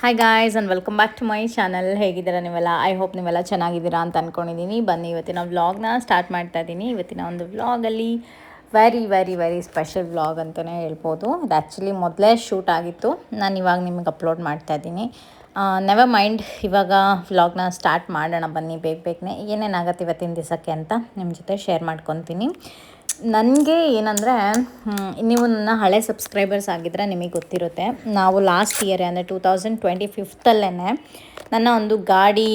Hi guys and welcome back to my channel. ಹೇಗಿದ್ದೀರಾ ನೀವೆಲ್ಲ? I hope ನೀವೆಲ್ಲ ಚೆನ್ನಾಗಿದ್ದೀರಾ ಅಂತ ಅಂದ್ಕೊಂಡಿದ್ದೀನಿ. ಬನ್ನಿ ಇವತ್ತಿನ ವ್ಲಾಗ್ನ ಸ್ಟಾರ್ಟ್ ಮಾಡ್ತಾ ಇದ್ದೀನಿ. ಇವತ್ತಿನ ಒಂದು ವ್ಲಾಗಲ್ಲಿ very very very special vlog ಅಂತಲೇ ಹೇಳ್ಬೋದು. ಇದು ಆ್ಯಕ್ಚುಲಿ ಮೊದಲೇ ಶೂಟ್ ಆಗಿತ್ತು, ನಾನು ಇವಾಗ ನಿಮಗೆ ಅಪ್ಲೋಡ್ ಮಾಡ್ತಾ ಇದ್ದೀನಿ. ನೆವರ್ ಮೈಂಡ್, ಇವಾಗ ವ್ಲಾಗ್ನ ಸ್ಟಾರ್ಟ್ ಮಾಡೋಣ ಬನ್ನಿ. ಬೇಗನೆ ಏನೇನಾಗತ್ತೆ ಇವತ್ತಿನ ದಿವಸಕ್ಕೆ ಅಂತ ನಿಮ್ಮ ಜೊತೆ ಶೇರ್ ಮಾಡ್ಕೊತೀನಿ. ನನಗೆ ಏನಂದರೆ, ನೀವು ನನ್ನ ಹಳೆ ಸಬ್ಸ್ಕ್ರೈಬರ್ಸ್ ಆಗಿದ್ದರೆ ನಿಮಗೆ ಗೊತ್ತಿರುತ್ತೆ, ನಾವು ಲಾಸ್ಟ್ ಇಯರ್ ಅಂದರೆ 2025 ನನ್ನ ಒಂದು ಗಾಡಿ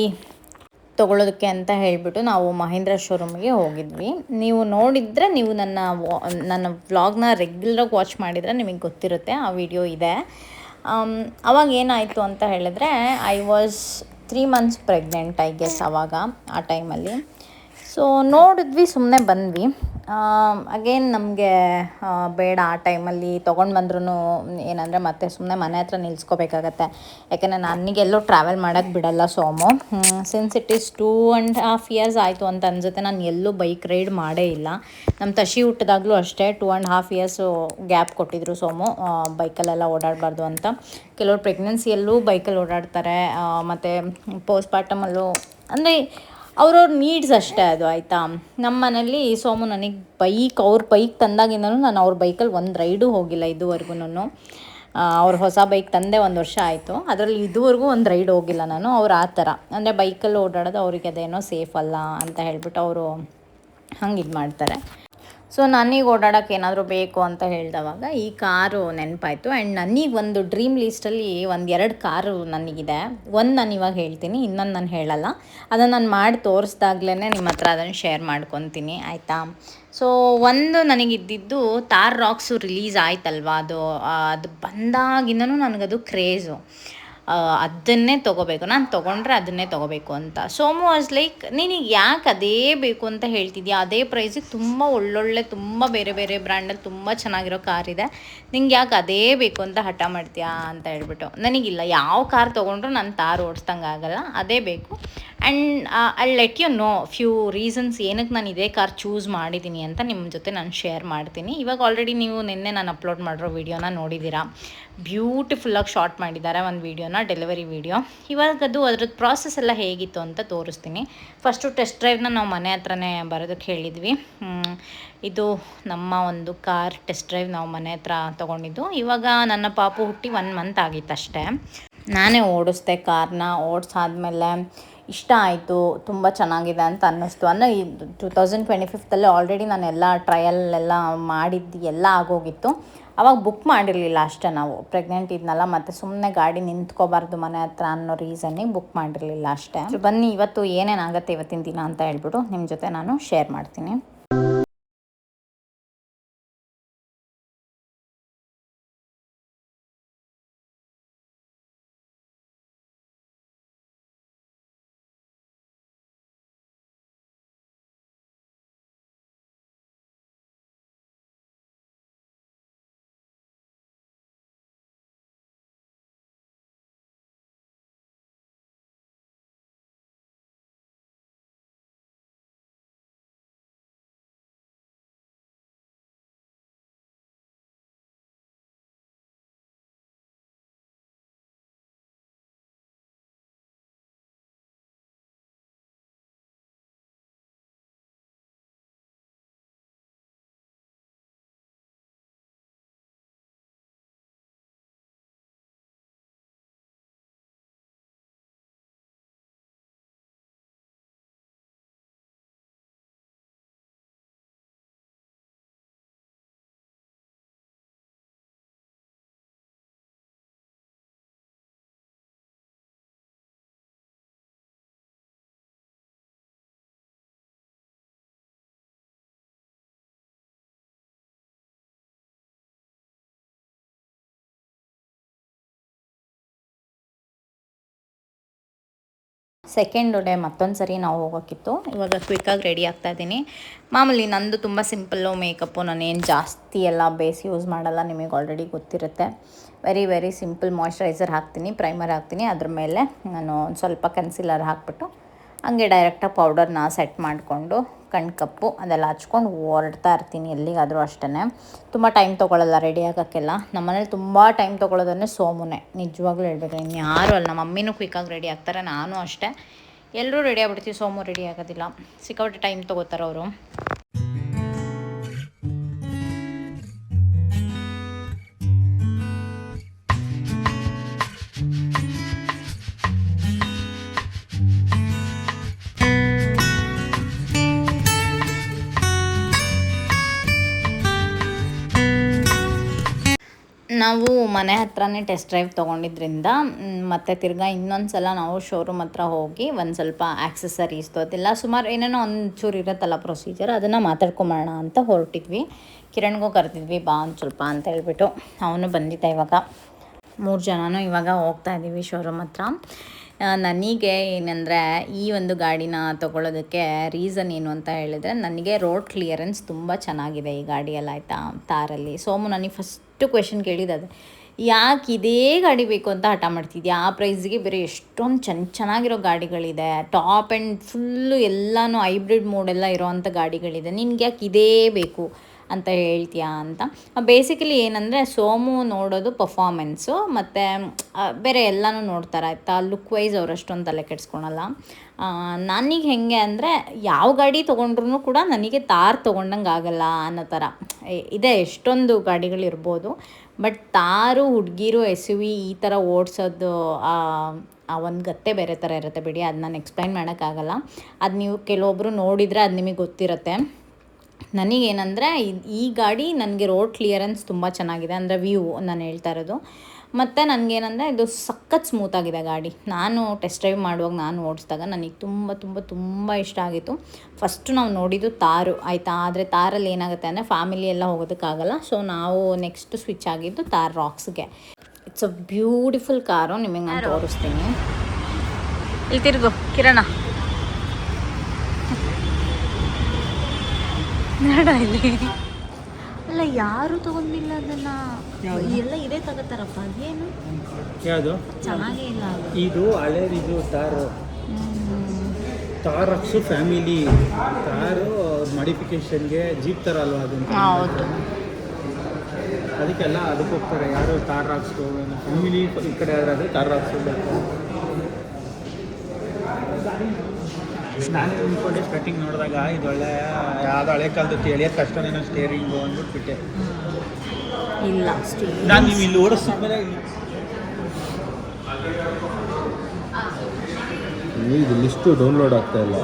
ತೊಗೊಳೋದಕ್ಕೆ ಅಂತ ಹೇಳಿಬಿಟ್ಟು ನಾವು ಮಹೀಂದ್ರ ಶೋರೂಮ್ಗೆ ಹೋಗಿದ್ವಿ. ನೀವು ನೋಡಿದರೆ, ನೀವು ನನ್ನ ವ್ಲಾಗ್ನ ರೆಗ್ಯುಲರಾಗಿ ವಾಚ್ ಮಾಡಿದರೆ ನಿಮಗೆ ಗೊತ್ತಿರುತ್ತೆ, ಆ ವಿಡಿಯೋ ಇದೆ. ಅವಾಗ ಏನಾಯಿತು ಅಂತ ಹೇಳಿದ್ರೆ, I was 3 months pregnant I guess ಆವಾಗ, ಆ ಟೈಮಲ್ಲಿ. ಸೊ ನೋಡಿದ್ವಿ, ಸುಮ್ಮನೆ ಬಂದ್ವಿ. ಅಗೇನ್ ನಮಗೆ ಬೇಡ, ಆ ಟೈಮಲ್ಲಿ ತೊಗೊಂಡು ಬಂದ್ರೂ ಏನಂದರೆ ಮತ್ತೆ ಸುಮ್ಮನೆ ಮನೆ ಹತ್ರ ನಿಲ್ಲಿಸ್ಕೋಬೇಕಾಗತ್ತೆ. ಯಾಕೆಂದರೆ ನನಗೆಲ್ಲೋ ಟ್ರಾವೆಲ್ ಮಾಡೋಕ್ಕೆ ಬಿಡಲ್ಲ Somu. Since it is 2.5 years ಆಯಿತು ಅಂತ ಅನ್ಸುತ್ತೆ, ನಾನು ಎಲ್ಲೂ ಬೈಕ್ ರೈಡ್ ಮಾಡೇ ಇಲ್ಲ. ನಮ್ಮ ತಶಿ ಹುಟ್ಟಿದಾಗಲೂ ಅಷ್ಟೇ 2.5 years ಗ್ಯಾಪ್ ಕೊಟ್ಟಿದ್ರು ಸೋಮು, ಬೈಕಲ್ಲೆಲ್ಲ ಓಡಾಡಬಾರ್ದು ಅಂತ. ಕೆಲವರು ಪ್ರೆಗ್ನೆನ್ಸಿಯಲ್ಲೂ ಬೈಕಲ್ಲಿ ಓಡಾಡ್ತಾರೆ, ಮತ್ತು ಪೋಸ್ಟ್ಪಾರ್ಟಮಲ್ಲೂ, ಅಂದರೆ ಅವ್ರವ್ರ ನೀಡ್ಸ್ ಅಷ್ಟೇ ಅದು, ಆಯಿತಾ. ನಮ್ಮ ಮನೇಲಿ ಸೋಮು ನನಗೆ ಅವ್ರ ಬೈಕ್ ತಂದಾಗಿಂದನೂ ನಾನು ಅವ್ರ ಬೈಕಲ್ಲಿ ಒಂದು ರೈಡು ಹೋಗಿಲ್ಲ ಇದುವರೆಗೂ. ಅವ್ರು ಹೊಸ ಬೈಕ್ ತಂದೆ 1 ವರ್ಷ ಆಯಿತು, ಅದರಲ್ಲಿ ಇದುವರೆಗೂ ಒಂದು ರೈಡ್ ಹೋಗಿಲ್ಲ ನಾನು. ಅವ್ರು ಆ ಥರ, ಅಂದರೆ ಬೈಕಲ್ಲಿ ಓಡಾಡೋದು ಅವ್ರಿಗೆ ಅದೇನೋ ಸೇಫ್ ಅಲ್ಲ ಅಂತ ಹೇಳ್ಬಿಟ್ಟು ಅವರು ಹಂಗೆ ಇದು ಮಾಡ್ತಾರೆ. ಸೊ ನನಗೆ ಓಡಾಡೋಕ್ಕೆ ಏನಾದರೂ ಬೇಕು ಅಂತ ಹೇಳಿದವಾಗ ಈ ಕಾರು ನೆನಪಾಯಿತು. ಆ್ಯಂಡ್ ನನಗೆ ಒಂದು ಡ್ರೀಮ್ ಲೀಸ್ಟಲ್ಲಿ 1-2 ಕಾರು ನನಗಿದೆ. ಒಂದು ನಾನು ಇವಾಗ ಹೇಳ್ತೀನಿ, ಇನ್ನೊಂದು ನಾನು ಹೇಳಲ್ಲ. ಅದನ್ನು ನಾನು ಮಾಡಿ ತೋರಿಸ್ದಾಗ್ಲೇ ನಿಮ್ಮ ಹತ್ರ ಅದನ್ನು ಶೇರ್ ಮಾಡ್ಕೊತೀನಿ, ಆಯಿತಾ. ಸೊ ಒಂದು ನನಗಿದ್ದಿದ್ದು ತಾರ್ ರಾಕ್ಸು ರಿಲೀಸ್ ಆಯ್ತಲ್ವ, ಅದು ಬಂದಾಗಿಂದನೂ ನನಗದು ಕ್ರೇಜು. ಅದನ್ನೇ ತೊಗೋಬೇಕು, ನಾನು ತೊಗೊಂಡ್ರೆ ಅದನ್ನೇ ತೊಗೋಬೇಕು ಅಂತ. ಸೋಮು ವಾಸ್ ಲೈಕ್, ನಿನಗೆ ಯಾಕೆ ಅದೇ ಬೇಕು ಅಂತ ಹೇಳ್ತಿದ್ಯಾ, ಅದೇ ಪ್ರೈಸಿಗೆ ತುಂಬ ಒಳ್ಳೊಳ್ಳೆ ತುಂಬ ಬೇರೆ ಬೇರೆ ಬ್ರ್ಯಾಂಡಲ್ಲಿ ತುಂಬ ಚೆನ್ನಾಗಿರೋ ಕಾರಿದೆ, ನಿಂಗೆ ಯಾಕೆ ಅದೇ ಬೇಕು ಅಂತ ಹಠ ಮಾಡ್ತೀಯಾ ಅಂತ ಹೇಳ್ಬಿಟ್ಟು. ನನಗಿಲ್ಲ, ಯಾವ ಕಾರ್ ತೊಗೊಂಡ್ರು ನಾನು ತಾರು ಓಡಿಸ್ದಂಗೆ ಆಗಲ್ಲ, ಅದೇ ಬೇಕು. And I let you know few reasons ಏನಕ್ಕೆ ನಾನು ಇದೇ ಕಾರ್ ಚೂಸ್ ಮಾಡಿದ್ದೀನಿ ಅಂತ ನಿಮ್ಮ ಜೊತೆ ನಾನು ಶೇರ್ ಮಾಡ್ತೀನಿ. ಇವಾಗ ಆಲ್ರೆಡಿ ನೀವು ನಿನ್ನೆ ನಾನು ಅಪ್ಲೋಡ್ ಮಾಡಿರೋ ವೀಡಿಯೋನ ನೋಡಿದ್ದೀರಾ. ಬ್ಯೂಟಿಫುಲ್ಲಾಗಿ ಶಾರ್ಟ್ ಮಾಡಿದ್ದಾರೆ ಒಂದು ವೀಡಿಯೋನ, ಡೆಲಿವರಿ ವೀಡಿಯೋ. ಇವಾಗ ಅದ್ರದ್ದು ಪ್ರಾಸೆಸ್ ಎಲ್ಲ ಹೇಗಿತ್ತು ಅಂತ ತೋರಿಸ್ತೀನಿ. ಫಸ್ಟು ಟೆಸ್ಟ್ ಡ್ರೈವ್ನ ನಾವು ಮನೆ ಹತ್ರನೇ ಬರೋದಕ್ಕೆ ಹೇಳಿದ್ವಿ. ಇದು ನಮ್ಮ ಒಂದು ಕಾರ್ ಟೆಸ್ಟ್ ಡ್ರೈವ್ ನಾವು ಮನೆ ಹತ್ರ ತೊಗೊಂಡಿದ್ದು. ಇವಾಗ ನನ್ನ ಪಾಪು ಹುಟ್ಟಿ 1 month ಆಗಿತ್ತು ಅಷ್ಟೇ. ನಾನೇ ಓಡಿಸ್ದೆ ಕಾರ್ನ. ಓಡಿಸಾದ್ಮೇಲೆ ಇಷ್ಟ ಆಯಿತು, ತುಂಬ ಚೆನ್ನಾಗಿದೆ ಅಂತ ಅನ್ನಿಸ್ತು. ಅಂದರೆ ಈ 2025 ಆಲ್ರೆಡಿ ನಾನೆಲ್ಲ ಟ್ರಯಲ್ಲೆಲ್ಲ ಮಾಡಿದ್ದು ಎಲ್ಲ ಆಗೋಗಿತ್ತು. ಆವಾಗ ಬುಕ್ ಮಾಡಿರಲಿಲ್ಲ ಅಷ್ಟೇ, ನಾವು ಪ್ರೆಗ್ನೆಂಟ್ ಇದ್ನಲ್ಲ, ಮತ್ತು ಸುಮ್ಮನೆ ಗಾಡಿ ನಿಂತ್ಕೋಬಾರ್ದು ಮನೆ ಹತ್ರ ಅನ್ನೋ ರೀಸನ್ನಿಗೆ ಬುಕ್ ಮಾಡಿರಲಿಲ್ಲ ಅಷ್ಟೇ. ಬನ್ನಿ ಇವತ್ತು ಏನೇನಾಗುತ್ತೆ ಇವತ್ತಿನ ದಿನ ಅಂತ ಹೇಳ್ಬಿಟ್ಟು ನಿಮ್ಮ ಜೊತೆ ನಾನು ಶೇರ್ ಮಾಡ್ತೀನಿ. ಸೆಕೆಂಡ್ ಡೇ ಮತ್ತೊಂದು ಸರಿ ನಾವು ಹೋಗೋಕ್ಕಿತ್ತು. ಇವಾಗ ಕ್ವಿಕ್ಕಾಗಿ ರೆಡಿ ಆಗ್ತಾಯಿದ್ದೀನಿ. ಮಾಮೂಲಿ ನಂದು ತುಂಬ ಸಿಂಪಲ್ಲು ಮೇಕಪ್ಪು, ನಾನೇನು ಜಾಸ್ತಿ ಎಲ್ಲ ಬೇಸ್ ಯೂಸ್ ಮಾಡಲ್ಲ, ನಿಮಗೆ ಆಲ್ರೆಡಿ ಗೊತ್ತಿರುತ್ತೆ. ವೆರಿ ವೆರಿ ಸಿಂಪಲ್ ಮಾಯ್ಶ್ಚರೈಸರ್ ಹಾಕ್ತೀನಿ, ಪ್ರೈಮರ್ ಹಾಕ್ತೀನಿ, ಅದ್ರ ಮೇಲೆ ನಾನು ಒಂದು ಸ್ವಲ್ಪ ಕನ್ಸಿಲರ್ ಹಾಕ್ಬಿಟ್ಟು ಹಂಗೆ ಡೈರೆಕ್ಟಾಗಿ ಪೌಡರ್ನ ಸೆಟ್ ಮಾಡಿಕೊಂಡು ಕಣ್ಕಪ್ಪು ಅದೆಲ್ಲ ಹಚ್ಕೊಂಡು ಹೊರಡ್ತಾ ಇರ್ತೀನಿ ಎಲ್ಲಿಗಾದರೂ ಅಷ್ಟೇ. ತುಂಬ ಟೈಮ್ ತೊಗೊಳ್ಳಲ್ಲ ರೆಡಿ ಆಗೋಕ್ಕೆಲ್ಲ. ನಮ್ಮನೇಲಿ ತುಂಬ ಟೈಮ್ ತೊಗೊಳ್ಳೋದಂದರೆ ಸೋಮುನೇ, ನಿಜವಾಗ್ಲೂ ಹೇಳ್ಬೇಕು. ಇನ್ನು ಯಾರು ಅಲ್ಲ, ನಮ್ಮ ಮಮ್ಮಿನೂ ಕ್ವಿಕ್ಕಾಗಿ ರೆಡಿ ಆಗ್ತಾರೆ, ನಾನು ಅಷ್ಟೇ. ಎಲ್ಲರೂ ರೆಡಿ ಆಗ್ಬಿಡ್ತೀವಿ, ಸೋಮು ರೆಡಿ ಆಗೋದಿಲ್ಲ, ಸಿಕ್ಕಾಪಟ್ಟೆ ಟೈಮ್ ತೊಗೋತಾರೆ ಅವರು. ನಾವು ಮನೆ ಹತ್ರನೇ ಟೆಸ್ಟ್ ಡ್ರೈವ್ ತೊಗೊಂಡಿದ್ರಿಂದ ಮತ್ತು ತಿರ್ಗಾ ಇನ್ನೊಂದು ಸಲ ನಾವು ಶೋರೂಮ್ ಹತ್ರ ಹೋಗಿ ಒಂದು ಸ್ವಲ್ಪ ಆಕ್ಸೆಸರೀಸ್ದು ಅದೆಲ್ಲ ಸುಮಾರು ಏನೇನೋ ಒಂಚೂರು ಇರುತ್ತಲ್ಲ ಪ್ರೊಸೀಜರ್, ಅದನ್ನು ಮಾತಾಡ್ಕೊಂಬೋಣ ಅಂತ ಹೊರಟಿದ್ವಿ. ಕಿರಣ್ಗೂ ಕರೆದಿದ್ವಿ, ಬಾ ಒಂದು ಸ್ವಲ್ಪ ಅಂತ ಹೇಳ್ಬಿಟ್ಟು. ಅವನು ಬಂದಿದ್ದ. ಇವಾಗ 3 ಜನನೂ ಇವಾಗ ಹೋಗ್ತಾ ಇದ್ದೀವಿ ಶೋರೂಮ್ ಹತ್ರ. ನನಗೆ ಏನಂದರೆ ಈ ಒಂದು ಗಾಡಿನ ತೊಗೊಳೋದಕ್ಕೆ ರೀಸನ್ ಏನು ಅಂತ ಹೇಳಿದರೆ, ನನಗೆ ರೋಡ್ ಕ್ಲಿಯರೆನ್ಸ್ ತುಂಬ ಚೆನ್ನಾಗಿದೆ ಈ ಗಾಡಿಯಲ್ಲಿ, ಆಯಿತಾ, ತಾರಲ್ಲಿ. ಸೋಮು ನನಗೆ ಫಸ್ಟು ಕ್ವೆಶನ್ ಕೇಳಿದ್ದು ಯಾಕೆ ಇದೇ ಗಾಡಿ ಬೇಕು ಅಂತ ಹಠ ಮಾಡ್ತಿದ್ಯಾ, ಆ ಪ್ರೈಸ್ಗೆ ಬೇರೆ ಎಷ್ಟೊಂದು ಚೆನ್ನಾಗಿರೋ ಗಾಡಿಗಳಿದೆ, ಟಾಪ್ ಆ್ಯಂಡ್ ಫುಲ್ಲು ಎಲ್ಲನೂ ಹೈಬ್ರಿಡ್ ಮೋಡೆಲ್ಲ ಇರೋವಂಥ ಗಾಡಿಗಳಿದೆ, ನಿನ್ಗೆ ಯಾಕೆ ಇದೇ ಬೇಕು ಅಂತ ಹೇಳ್ತೀಯಾ ಅಂತ. ಬೇಸಿಕಲಿ ಏನಂದರೆ ಸೋಮು ನೋಡೋದು ಪರ್ಫಾಮೆನ್ಸು ಮತ್ತು ಬೇರೆ ಎಲ್ಲನೂ ನೋಡ್ತಾರೆ, ಆಯಿತಾ. ಲುಕ್ ವೈಸ್ ಅವ್ರು ಅಷ್ಟೊಂದು ತಲೆ ಕೆಡಿಸ್ಕೊಳಲ್ಲ. ನನಗೆ ಹೇಗೆ ಅಂದರೆ ಯಾವ ಗಾಡಿ ತೊಗೊಂಡ್ರೂ ಕೂಡ ನನಗೆ ತಾರ್ ತೊಗೊಂಡಂಗೆ ಆಗಲ್ಲ ಅನ್ನೋ ಥರ ಇದೆ. ಎಷ್ಟೊಂದು ಗಾಡಿಗಳಿರ್ಬೋದು, ಬಟ್ ತಾರು ಹುಡುಗಿರು SUV ಈ ಥರ ಓಡಿಸೋದು ಆ ಒಂದು ಗತ್ತೆ ಬೇರೆ ಥರ ಇರುತ್ತೆ ಬಿಡಿ, ಅದು ನಾನು ಎಕ್ಸ್ಪ್ಲೈನ್ ಮಾಡೋಕ್ಕಾಗಲ್ಲ. ಅದು ನೀವು ಕೆಲವೊಬ್ಬರು ನೋಡಿದರೆ ಅದು ನಿಮಗೆ ಗೊತ್ತಿರುತ್ತೆ. ನನಗೇನಂದರೆ ಈ ಗಾಡಿ ನನಗೆ ರೋಡ್ ಕ್ಲಿಯರೆನ್ಸ್ ತುಂಬ ಚೆನ್ನಾಗಿದೆ, ಅಂದರೆ ವ್ಯೂ ನಾನು ಹೇಳ್ತಾ ಇರೋದು. ಮತ್ತು ನನಗೇನಂದರೆ ಇದು ಸಖತ್ ಸ್ಮೂತಾಗಿದೆ ಗಾಡಿ. ನಾನು ಟೆಸ್ಟ್ ಡ್ರೈವ್ ಮಾಡುವಾಗ ನಾನು ಓಡಿಸಿದಾಗ ನನಗೆ ತುಂಬ ತುಂಬ ತುಂಬ ಇಷ್ಟ ಆಗಿತ್ತು. ಫಸ್ಟು ನಾವು ನೋಡಿದ್ದು ತಾರು, ಆಯಿತಾ. ಆದರೆ ತಾರಲ್ಲಿ ಏನಾಗುತ್ತೆ ಅಂದರೆ ಫ್ಯಾಮಿಲಿ ಎಲ್ಲ ಹೋಗೋದಕ್ಕಾಗಲ್ಲ, ಸೊ ನಾವು ನೆಕ್ಸ್ಟ್ ಸ್ವಿಚ್ ಆಗಿದ್ದು ತಾರ್ ರಾಕ್ಸ್ಗೆ. ಇಟ್ಸ್ ಅ ಬ್ಯೂಟಿಫುಲ್ ಕಾರು, ನಿಮಗೆ ನಾನು ತೋರಿಸ್ತೀನಿ. ಇಲ್ಲಿ ತಿರುಗು ಕಿರಣ, ನೋಡ ಇಲ್ಲಿ. ಅಲ್ಲ, ಯಾರು ತಗೊಂಡಿಲ್ಲ ಅದನ್ನ, ಎಲ್ಲ ಇದೇ ತಗೋತಾರಪ್ಪ. ಅದೇನು ಯಾವುದು ಚೆನ್ನಾಗೇ ಇಲ್ಲ. ಇದು ಹಳೇದು ತಾರ್ ರಾಕ್ಸು ಫ್ಯಾಮಿಲಿ ಕಾರು ಮಾಡಿಫಿಕೇಶನ್ಗೆ ಜೀಪ್ ಥರ ಅಲ್ವಾ ಅದು. ಹೌದು, ಅದಕ್ಕೆಲ್ಲ ಅದಕ್ಕೆ ಹೋಗ್ತಾರೆ ಯಾರು ತಾರ್ ರಾಕ್ಸ್ಗೆ. ಫ್ಯಾಮಿಲಿ ಈ ಕಡೆ ಆದರೆ ತಾರ್ ರಾಕ್ಸು ಬೇಕು. ನಾನೇ ಅಂದ್ಕೊಂಡೆ ಸ್ಟಾರ್ಟಿಂಗ್ ನೋಡಿದಾಗ ಇದು ಒಳ್ಳೆ ಯಾವ್ದು ಹಳೆ ಕಾಲದ್ದು ಎಳಿಯೋದು ಕಷ್ಟನೇನೋ ಸ್ಟೇರಿಂಗು ಅಂದ್ಬಿಟ್ಬಿಟ್ಟೆ. ಇಲ್ಲ ನಾನು ನೀವು ಇಲ್ಲಿ ಓಡಿಸಿದ್ಮೇಲೆ ಇದು ಲಿಸ್ಟು ಡೌನ್ಲೋಡ್ ಆಗ್ತಾ ಇಲ್ಲ.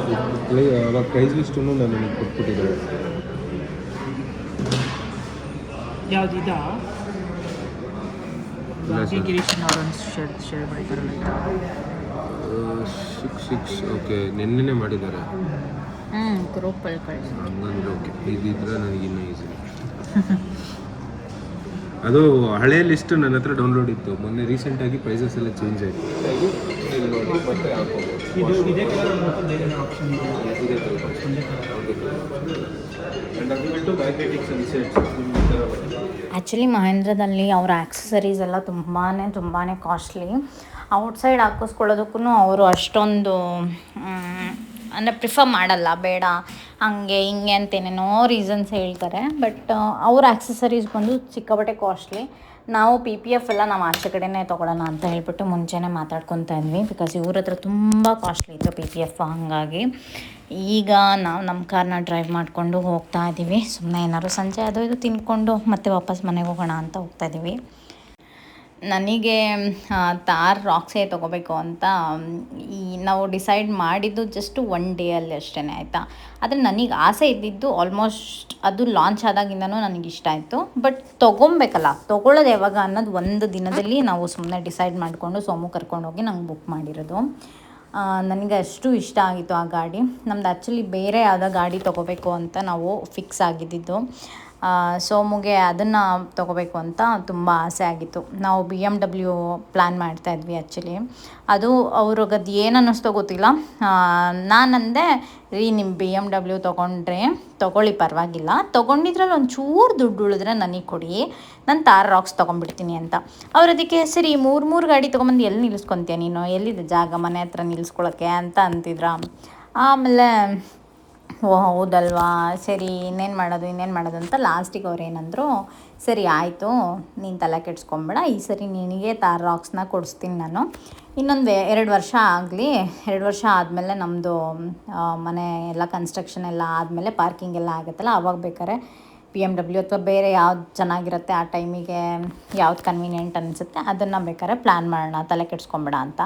ಅವಾಗ ಪ್ರೈಸ್ ಲಿಸ್ಟನ್ನು ನಾನು ನಿಮಗೆ ಕೊಟ್ಬಿಟ್ಟಿದ್ದೆ. ಯಾವ್ದು ಇದಾ ಶೇರ್ ಮಾಡಿದ್ದಾರಲ್ಲ 6 ಓಕೆ, ನೆನ್ನೆ ಮಾಡಿದ್ದಾರೆ. ಗ್ರೂಪಲ್ಲಿ ಕಳಿಸಿ. ನನಗೆ ಓಕೆ, ಇದಿದ್ರೆ ನನಗೆ ಇನ್ನೂ ಈಸಿ. ಅದು ಹಳೆ ಲಿಸ್ಟು ನನ್ನ ಹತ್ರ ಡೌನ್ಲೋಡ್ ಇತ್ತು. ಮೊನ್ನೆ ರೀಸೆಂಟಾಗಿ ಪ್ರೈಸಸ್ ಎಲ್ಲ ಚೇಂಜ್ ಆಯಿತು. ಆ್ಯಕ್ಚುಲಿ ಮಹೇಂದ್ರದಲ್ಲಿ ಅವರ ಆಕ್ಸೆಸರೀಸ್ ಎಲ್ಲ ತುಂಬಾ ಕಾಸ್ಟ್ಲಿ. ಔಟ್ಸೈಡ್ ಹಾಕಿಸ್ಕೊಳ್ಳೋದಕ್ಕೂ ಅವರು ಅಷ್ಟೊಂದು ಅಂದರೆ ಪ್ರಿಫರ್ ಮಾಡಲ್ಲ, ಬೇಡ ಹಂಗೆ ಹಿಂಗೆ ಅಂತೇನೇನೋ ರೀಸನ್ಸ್ ಹೇಳ್ತಾರೆ. ಬಟ್ ಅವ್ರ ಆಕ್ಸೆಸರೀಸ್ ಬಂದು ಸಿಕ್ಕಾಪಟ್ಟೆ ಕಾಸ್ಟ್ಲಿ. ನಾವು PPF ಎಲ್ಲ ನಾವು ಆಚೆ ಕಡೆನೇ ತೊಗೊಳ್ಳೋಣ ಅಂತ ಹೇಳ್ಬಿಟ್ಟು ಮುಂಚೆನೇ ಮಾತಾಡ್ಕೊತಾ ಇದ್ವಿ, ಬಿಕಾಸ್ ಇವ್ರ ಹತ್ರ ತುಂಬ ಕಾಸ್ಟ್ಲಿ ಇತ್ತು PPF. ಹಾಗಾಗಿ ಈಗ ನಾವು ನಮ್ಮ ಕಾರ್ನ ಡ್ರೈವ್ ಮಾಡಿಕೊಂಡು ಹೋಗ್ತಾ ಇದ್ದೀವಿ. ಸುಮ್ಮನೆ ಏನಾದ್ರು ಸಂಜೆ ಅದು ಇದು ತಿಂದ್ಕೊಂಡು ಮತ್ತೆ ವಾಪಸ್ ಮನೆಗೆ ಹೋಗೋಣ ಅಂತ ಹೋಗ್ತಾ ಇದ್ದೀವಿ. ನನಗೆ ತಾರ್ ರಾಕ್ಸೇ ತೊಗೋಬೇಕು ಅಂತ ನಾವು ಡಿಸೈಡ್ ಮಾಡಿದ್ದು ಜಸ್ಟ್ 1 ಡೇಯಲ್ಲಿ ಅಷ್ಟೇ, ಆಯಿತಾ. ಆದರೆ ನನಗೆ ಆಸೆ ಇದ್ದಿದ್ದು ಆಲ್ಮೋಸ್ಟ್ ಅದು ಲಾಂಚ್ ಆದಾಗಿಂದನೂ ನನಗೆ ಇಷ್ಟ ಆಯಿತು. ಬಟ್ ತೊಗೊಳ್ಳೋದು ಯಾವಾಗ ಅನ್ನೋದು ಒಂದು ದಿನದಲ್ಲಿ ನಾವು ಸುಮ್ಮನೆ ಡಿಸೈಡ್ ಮಾಡಿಕೊಂಡು ಸೋಮು ಕರ್ಕೊಂಡೋಗಿ ನಂಗೆ ಬುಕ್ ಮಾಡಿರೋದು. ನನಗೆ ಅಷ್ಟು ಇಷ್ಟ ಆಗಿತ್ತು ಆ ಗಾಡಿ. ನಮ್ದು ಆ್ಯಕ್ಚುಲಿ ಬೇರೆ ಯಾವುದೋ ಗಾಡಿ ತೊಗೋಬೇಕು ಅಂತ ನಾವು ಫಿಕ್ಸ್ ಆಗಿದ್ದಿದ್ದು. ಸೋಮುಗೆ ಅದನ್ನು ತೊಗೋಬೇಕು ಅಂತ ತುಂಬ ಆಸೆ ಆಗಿತ್ತು. ನಾವು BMW ಪ್ಲ್ಯಾನ್ ಮಾಡ್ತಾಯಿದ್ವಿ ಆ್ಯಕ್ಚುಲಿ. ಅದು ಅವ್ರಿಗೆ ಅದು ಏನು ಅನ್ನಿಸ್ತೋ ಗೊತ್ತಿಲ್ಲ. ನಾನಂದೆ, ರೀ ನಿಮ್ಮ BMW ತೊಗೊಳ್ಳಿ ಪರವಾಗಿಲ್ಲ, ತೊಗೊಂಡಿದ್ರಲ್ಲಿ ಒಂಚೂರು ದುಡ್ಡು ಉಳಿದ್ರೆ ನನಗೆ ಕೊಡಿ, ನಾನು ತಾರ್ ರಾಕ್ಸ್ ತೊಗೊಂಡ್ಬಿಡ್ತೀನಿ ಅಂತ. ಅವ್ರು ಅದಕ್ಕೆ ಸರಿ 3 ಗಾಡಿ ತೊಗೊಂಬಂದು ಎಲ್ಲಿ ನಿಲ್ಲಿಸ್ಕೊತೀಯ ನೀನು, ಎಲ್ಲಿದೆ ಜಾಗ ಮನೆ ಹತ್ರ ನಿಲ್ಲಿಸ್ಕೊಳಕ್ಕೆ ಅಂತ ಅಂತಿದ್ರ. ಆಮೇಲೆ ಓ ಹೌದಲ್ವಾ, ಸರಿ ಇನ್ನೇನು ಮಾಡೋದು ಅಂತ ಲಾಸ್ಟಿಗೆ ಅವ್ರು ಏನಂದರು, ಸರಿ ಆಯಿತು ನೀನು ತಲೆ ಕೆಡ್ಸ್ಕೊಬೇಡ, ಈ ಸರಿ ನಿನಗೆ ತಾರ್ ರಾಕ್ಸ್ನ ಕೊಡಿಸ್ತೀನಿ ನಾನು. ಇನ್ನೊಂದು 2 ವರ್ಷ ಆಗಲಿ, 2 ವರ್ಷ ಆದಮೇಲೆ ನಮ್ಮದು ಮನೆ ಎಲ್ಲ ಕನ್ಸ್ಟ್ರಕ್ಷನ್ ಎಲ್ಲ ಆದಮೇಲೆ ಪಾರ್ಕಿಂಗ್ ಎಲ್ಲ ಆಗುತ್ತಲ್ಲ, ಆವಾಗ ಬೇಕಾದ್ರೆ BMW ಅಥವಾ ಬೇರೆ ಯಾವ್ದು ಚೆನ್ನಾಗಿರುತ್ತೆ ಆ ಟೈಮಿಗೆ, ಯಾವ್ದು ಕನ್ವೀನಿಯೆಂಟ್ ಅನಿಸುತ್ತೆ ಅದನ್ನು ಬೇಕಾದ್ರೆ ಪ್ಲ್ಯಾನ್ ಮಾಡೋಣ, ತಲೆ ಕೆಡ್ಸ್ಕೊಬೇಡ ಅಂತ.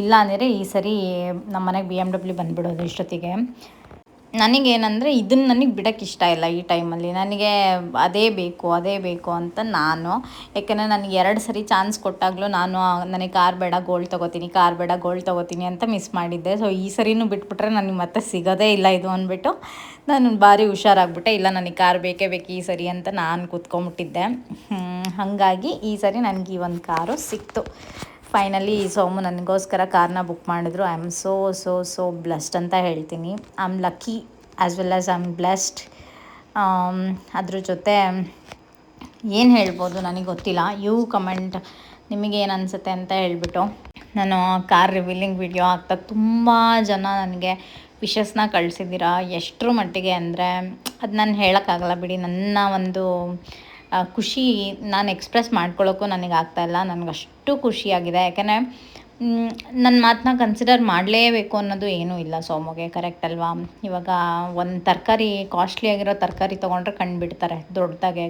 ಇಲ್ಲ ಅಂದರೆ ಈ ಸರಿ ನಮ್ಮ ಮನೆಗೆ BMW ಬಂದುಬಿಡೋದು ಇಷ್ಟೊತ್ತಿಗೆ. ನನಗೇನಂದರೆ ಇದನ್ನು ನನಗೆ ಬಿಡೋಕ್ಕೆ ಇಷ್ಟ ಇಲ್ಲ ಈ ಟೈಮಲ್ಲಿ. ನನಗೆ ಅದೇ ಬೇಕು ಅಂತ ನಾನು, ಯಾಕೆಂದರೆ ನನಗೆ 2 ಸರಿ ಚಾನ್ಸ್ ಕೊಟ್ಟಾಗಲೂ ನಾನು ನನಗೆ ಕಾರ್ ಬೇಡ ಗೋಲ್ಡ್ ತೊಗೋತೀನಿ ಅಂತ ಮಿಸ್ ಮಾಡಿದ್ದೆ. ಸೊ ಈ ಸರಿನೂ ಬಿಟ್ಬಿಟ್ರೆ ನನಗೆ ಮತ್ತೆ ಸಿಗೋದೇ ಇಲ್ಲ ಇದು ಅಂದ್ಬಿಟ್ಟು ನಾನು ಭಾರಿ ಹುಷಾರಾಗ್ಬಿಟ್ಟೆ. ಇಲ್ಲ ನನಗೆ ಕಾರ್ ಬೇಕೇ ಬೇಕು ಈ ಸರಿ ಅಂತ ನಾನು ಕೂತ್ಕೊಂಡ್ಬಿಟ್ಟಿದ್ದೆ. ಹಾಗಾಗಿ ಈ ಸರಿ ನನಗೆ ಈ ಒಂದು ಕಾರು ಸಿಕ್ತು. ಫೈನಲಿ ಸೋಮು ನನಗೋಸ್ಕರ ಕಾರ್ನ ಬುಕ್ ಮಾಡಿದ್ರು. ಐ ಆಮ್ ಸೋ ಬ್ಲೆಸ್ಡ್ ಅಂತ ಹೇಳ್ತೀನಿ. I am lucky as well as I am blessed. ಅದ್ರ ಜೊತೆ ಏನು ಹೇಳ್ಬೋದು ನನಗೆ ಗೊತ್ತಿಲ್ಲ. ಯು ಕಮೆಂಟ್ ನಿಮಗೇನು ಅನಿಸುತ್ತೆ ಅಂತ ಹೇಳ್ಬಿಟ್ಟು. ನಾನು ಕಾರ್ ರಿವೀಲಿಂಗ್ ವಿಡಿಯೋ ಹಾಕ್ದಾಗ ತುಂಬ ಜನ ನನಗೆ ವಿಶಸ್ನ ಕಳಿಸಿದ್ದೀರಾ. ಎಷ್ಟರ ಮಟ್ಟಿಗೆ ಅಂದರೆ ಅದು ನಾನು ಹೇಳೋಕ್ಕಾಗಲ್ಲ ಬಿಡಿ. ನನ್ನ ಒಂದು ಖುಷಿ ನಾನು ಎಕ್ಸ್ಪ್ರೆಸ್ ಮಾಡ್ಕೊಳ್ಳೋಕ್ಕೂ ನನಗೆ ಆಗ್ತಾಯಿಲ್ಲ. ನನಗಷ್ಟು ಖುಷಿಯಾಗಿದೆ. ಯಾಕೆಂದರೆ ನನ್ನ ಮಾತನ್ನ ಕನ್ಸಿಡರ್ ಮಾಡಲೇಬೇಕು ಅನ್ನೋದು ಏನೂ ಇಲ್ಲ ಸೋಮುಗೆ, ಕರೆಕ್ಟ್ ಅಲ್ವಾ? ಇವಾಗ ಒಂದು ತರಕಾರಿ ಕಾಸ್ಟ್ಲಿ ಆಗಿರೋ ತರಕಾರಿ ತೊಗೊಂಡ್ರೆ ಕಂಡುಬಿಡ್ತಾರೆ ದೊಡ್ಡದಾಗೆ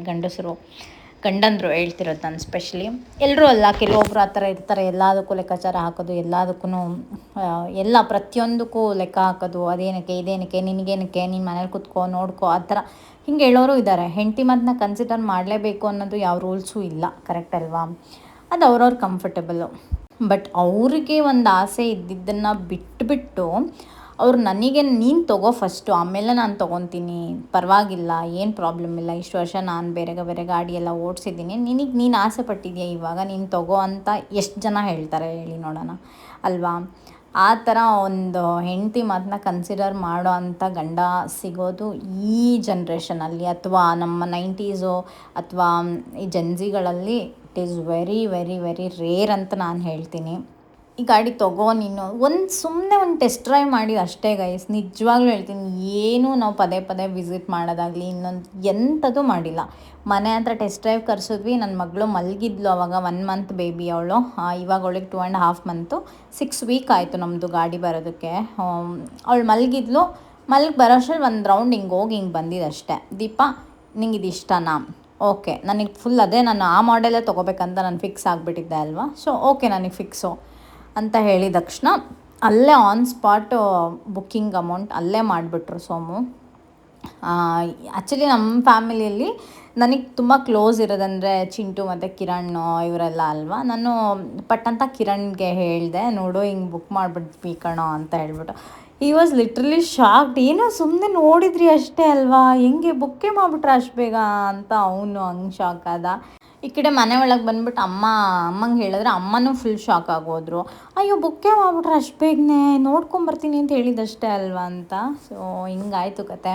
ಗಂಡಂದರು ಹೇಳ್ತಿರೋದು ನಾನು ಸ್ಪೆಷಲಿ. ಎಲ್ಲರೂ ಅಲ್ಲ, ಕೆಲವೊಬ್ರು ಆ ಥರ ಇರ್ತಾರೆ. ಎಲ್ಲದಕ್ಕೂ ಲೆಕ್ಕಾಚಾರ ಹಾಕೋದು, ಎಲ್ಲ ಪ್ರತಿಯೊಂದಕ್ಕೂ ಲೆಕ್ಕ ಹಾಕೋದು. ಇದೇನಕ್ಕೆ ನಿನಗೇನಕ್ಕೆ, ನೀನು ಮನೇಲಿ ಕೂತ್ಕೋ ನೋಡ್ಕೋ ಆ ಥರ ಹಿಂಗೆ ಹೇಳೋರು ಇದ್ದಾರೆ. ಹೆಂಡತಿ ಮಾತನ್ನ ಕನ್ಸಿಡರ್ ಮಾಡಲೇಬೇಕು ಅನ್ನೋದು ಯಾವ ರೂಲ್ಸು ಇಲ್ಲ, ಕರೆಕ್ಟ್ ಅಲ್ವಾ? ಅದು ಅವ್ರವ್ರ ಕಂಫರ್ಟಬಲ್ಲು. ಬಟ್ ಅವ್ರಿಗೆ ಒಂದು ಆಸೆ ಇದ್ದಿದ್ದನ್ನು ಬಿಟ್ಟು ಅವ್ರು ನನಗೆ ನೀನು ತೊಗೋ ಫಸ್ಟು, ಆಮೇಲೆ ನಾನು ತೊಗೊತೀನಿ, ಪರವಾಗಿಲ್ಲ, ಏನು ಪ್ರಾಬ್ಲಮ್ ಇಲ್ಲ, ಇಷ್ಟು ವರ್ಷ ನಾನು ಬೇರೆ ಗಾಡಿ ಎಲ್ಲ ಓಡಿಸಿದ್ದೀನಿ, ನೀನು ಆಸೆ ಪಟ್ಟಿದ್ಯಾ, ಇವಾಗ ನೀನು ತೊಗೋ ಅಂತ ಎಷ್ಟು ಜನ ಹೇಳ್ತಾರೆ ಹೇಳಿ ನೋಡೋಣ, ಅಲ್ವಾ? ಆ ಥರ ಒಂದು ಹೆಂಡತಿ ಮಾತನ್ನ ಕನ್ಸಿಡರ್ ಮಾಡೋ ಅಂಥ ಗಂಡ ಸಿಗೋದು ಈ ಜನ್ರೇಷನಲ್ಲಿ ಅಥವಾ ನಮ್ಮ 90s ಅಥವಾ ಈ ಜನ್ಜಿಗಳಲ್ಲಿ it is very very very rare ಅಂತ ನಾನು ಹೇಳ್ತೀನಿ. ಈ ಗಾಡಿ ತೊಗೋ ನೀನು, ಸುಮ್ಮನೆ ಒಂದು ಟೆಸ್ಟ್ ಡ್ರೈವ್ ಮಾಡಿ ಅಷ್ಟೇ ಗೈಸ್. ನಿಜವಾಗ್ಲೂ ಹೇಳ್ತೀನಿ, ಏನೂ ನಾವು ಪದೇ ವಿಸಿಟ್ ಮಾಡೋದಾಗಲಿ ಇನ್ನೊಂದು ಎಂಥದ್ದು ಮಾಡಿಲ್ಲ. ಮನೆ ಹತ್ರ ಟೆಸ್ಟ್ ಡ್ರೈವ್ ಕರೆಸಿದ್ವಿ. ನನ್ನ ಮಗಳು ಮಲಗಿದ್ಲು ಅವಾಗ, 1 ಮಂತ್ ಬೇಬಿ ಅವಳು. ಇವಾಗ ಅವಳಿಗೆ 2.5 ಮಂತು, 6 ವೀಕ್ ಆಯಿತು ನಮ್ಮದು ಗಾಡಿ ಬರೋದಕ್ಕೆ. ಅವಳು ಮಲಗಿದ್ಲು. ಬರೋಷ್ಟರಲ್ಲಿ ಒಂದು ರೌಂಡ್ ಹಿಂಗೆ ಬಂದಿದ್ದು ಅಷ್ಟೇ. ದೀಪಾ ನಿಂಗೆ ಇದು ಇಷ್ಟನಾ? ಓಕೆ, ನನಗೆ ಫುಲ್ ಅದೇ, ನಾನು ಆ ಮಾಡೆಲೇ ತೊಗೋಬೇಕಂತ ನಾನು ಫಿಕ್ಸ್ ಆಗಿಬಿಟ್ಟಿದ್ದೆ ಅಲ್ವಾ. ಸೊ ಓಕೆ ನನಗೆ ಫಿಕ್ಸು ಅಂತ ಹೇಳಿದ ತಕ್ಷಣ ಅಲ್ಲೇ ಆನ್ ಸ್ಪಾಟು ಬುಕ್ಕಿಂಗ್ ಅಮೌಂಟ್ ಅಲ್ಲೇ ಮಾಡಿಬಿಟ್ರು ಸೋಮು. ಆ್ಯಕ್ಚುಲಿ ನಮ್ಮ ಫ್ಯಾಮಿಲಿಯಲ್ಲಿ ನನಗೆ ತುಂಬ ಕ್ಲೋಸ್ ಇರೋದಂದರೆ ಚಿಂಟು ಮತ್ತು ಕಿರಣ್ ಇವರೆಲ್ಲ ಅಲ್ವಾ. ನಾನು ಪಟ್ಟಂತ ಕಿರಣ್ಗೆ ಹೇಳಿದೆ, ನೋಡು ಹಿಂಗೆ ಬುಕ್ ಮಾಡಿಬಿಟ್ವಿ ಕಣೋ ಅಂತ ಹೇಳ್ಬಿಟ್ಟು. ಈ ವಾಸ್ ಲಿಟ್ರಲಿ ಶಾಕ್ಡ್. ಏನೋ ಸುಮ್ಮನೆ ನೋಡಿದ್ರಿ ಅಷ್ಟೇ ಅಲ್ವಾ, ಹೆಂಗೆ ಬುಕ್ಕೇ ಮಾಡಿಬಿಟ್ರೆ ಅಷ್ಟು ಬೇಗ ಅಂತ ಅವನು ಹಂಗೆ ಶಾಕ್ ಆದ. ಈ ಕಡೆ ಮನೆ ಒಳಗೆ ಬಂದ್ಬಿಟ್ಟು ಅಮ್ಮಂಗೆ ಹೇಳಿದ್ರೆ ಅಮ್ಮನೂ ಫುಲ್ ಶಾಕ್ ಆಗೋದ್ರು. ಅಯ್ಯೋ ಬುಕ್ಕೇ ಮಾಡ್ಬಿಟ್ರೆ ಅಷ್ಟು ಬೇಗನೆ, ನೋಡ್ಕೊಂಬರ್ತೀನಿ ಅಂತ ಹೇಳಿದಷ್ಟೇ ಅಲ್ವಾ ಅಂತ. ಸೊ ಹಿಂಗಾಯ್ತು ಕತೆ.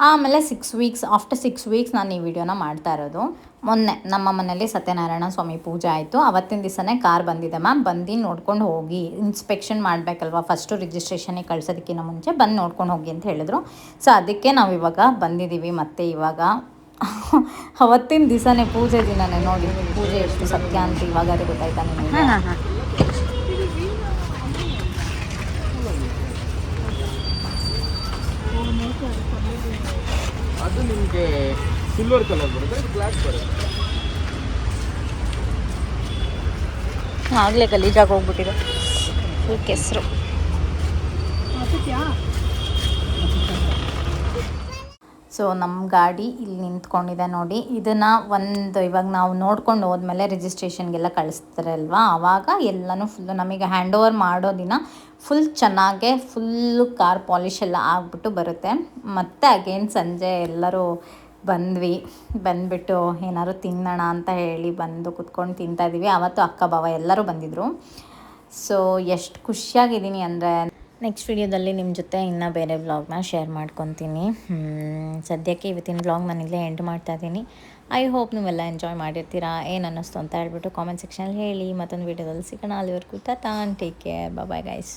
ಆಮೇಲೆ 6 ವೀಕ್ಸ್ ಆಫ್ಟರ್ 6 ವೀಕ್ಸ್ ನಾನು ಈ ವಿಡಿಯೋನ ಮಾಡ್ತಾ ಇರೋದು. ಮೊನ್ನೆ ನಮ್ಮ ಮನೇಲಿ ಸತ್ಯನಾರಾಯಣ ಸ್ವಾಮಿ ಪೂಜೆ ಆಯಿತು. ಅವತ್ತಿನ ದಿವಸನೇ ಕಾರ್ ಬಂದಿದೆ ಮ್ಯಾಮ್, ಬಂದು ನೋಡ್ಕೊಂಡು ಹೋಗಿ, ಇನ್ಸ್ಪೆಕ್ಷನ್ ಮಾಡಬೇಕಲ್ವ ಫಸ್ಟು, ರಿಜಿಸ್ಟ್ರೇಷನಿಗೆ ಕಳ್ಸೋದಕ್ಕಿಂತ ಮುಂಚೆ ಬಂದು ನೋಡ್ಕೊಂಡು ಹೋಗಿ ಅಂತ ಹೇಳಿದ್ರು. ಸೊ ಅದಕ್ಕೆ ನಾವು ಇವಾಗ ಬಂದಿದ್ದೀವಿ. ಮತ್ತು ಇವಾಗ ಅವತ್ತಿನ ದಿವಸನೇ ಪೂಜೆ ದಿನನೇ ನೋಡಿ, ಪೂಜೆ ಎಷ್ಟು ಸತ್ಯ ಅಂತ ಇವಾಗ ಅದು ಗೊತ್ತಾಯ್ತಾ ನಿಮಗೆ? ಅದು ನಿಮಗೆ ಸಿಲ್ವರ್ ಕಲರ್ ಬರುತ್ತೆ, ಬ್ಲ್ಯಾಕ್ ಬರುತ್ತೆ. ಆಗಲೇ ಗಲೀಜಾಗಿ ಹೋಗ್ಬಿಟ್ಟಿದೆ ಫುಲ್ ಕೆಸರು. ಸೊ ನಮ್ಮ ಗಾಡಿ ಇಲ್ಲಿ ನಿಂತ್ಕೊಂಡಿದೆ ನೋಡಿ. ಇದನ್ನು ಇವಾಗ ನಾವು ನೋಡ್ಕೊಂಡು ಹೋದ್ಮೇಲೆ ರಿಜಿಸ್ಟ್ರೇಷನ್ಗೆಲ್ಲ ಕಳಿಸ್ತಾರೆ ಅಲ್ವಾ, ಆವಾಗ ಎಲ್ಲನೂ ಫುಲ್ಲು ನಮಗೆ ಹ್ಯಾಂಡ್ ಓವರ್ ಮಾಡೋ ದಿನ ಫುಲ್ ಚೆನ್ನಾಗೆ ಫುಲ್ಲು ಕಾರ್ ಪಾಲಿಷ್ ಎಲ್ಲ ಆಗಿಬಿಟ್ಟು ಬರುತ್ತೆ. ಮತ್ತು ಅಗೇನ್ ಸಂಜೆ ಎಲ್ಲರೂ ಬಂದುಬಿಟ್ಟು ಏನಾದ್ರು ತಿನ್ನೋಣ ಅಂತ ಹೇಳಿ ಬಂದು ಕುತ್ಕೊಂಡು ತಿಂತಾಯಿದ್ದೀವಿ. ಆವತ್ತು ಅಕ್ಕ ಬಾವ ಎಲ್ಲರೂ ಬಂದಿದ್ದರು. ಸೊ ಎಷ್ಟು ಖುಷಿಯಾಗಿದ್ದೀನಿ ಅಂದರೆ, ನೆಕ್ಸ್ಟ್ ವಿಡಿಯೋದಲ್ಲಿ ನಿಮ್ಮ ಜೊತೆ ಇನ್ನೂ ಬೇರೆ ವ್ಲಾಗ್ನ ಶೇರ್ ಮಾಡ್ಕೊತೀನಿ. ಸದ್ಯಕ್ಕೆ ಇವತ್ತಿನ ವ್ಲಾಗ್ ನಾನಿಲ್ಲೇ ಎಂಡ್ ಮಾಡ್ತಾಯಿದ್ದೀನಿ. ಐ ಹೋಪ್ ನೀವೆಲ್ಲ ಎಂಜಾಯ್ ಮಾಡಿರ್ತೀರಾ. ಏನು ಅನ್ನಿಸ್ತು ಅಂತ ಹೇಳ್ಬಿಟ್ಟು ಕಾಮೆಂಟ್ ಸೆಕ್ಷನಲ್ಲಿ ಹೇಳಿ. ಮತ್ತೊಂದು ವಿಡಿಯೋದಲ್ಲಿ ಸಿಗೋಣ. ಅಲ್ಲಿವರೆಗೂ tata, take care, bye guys.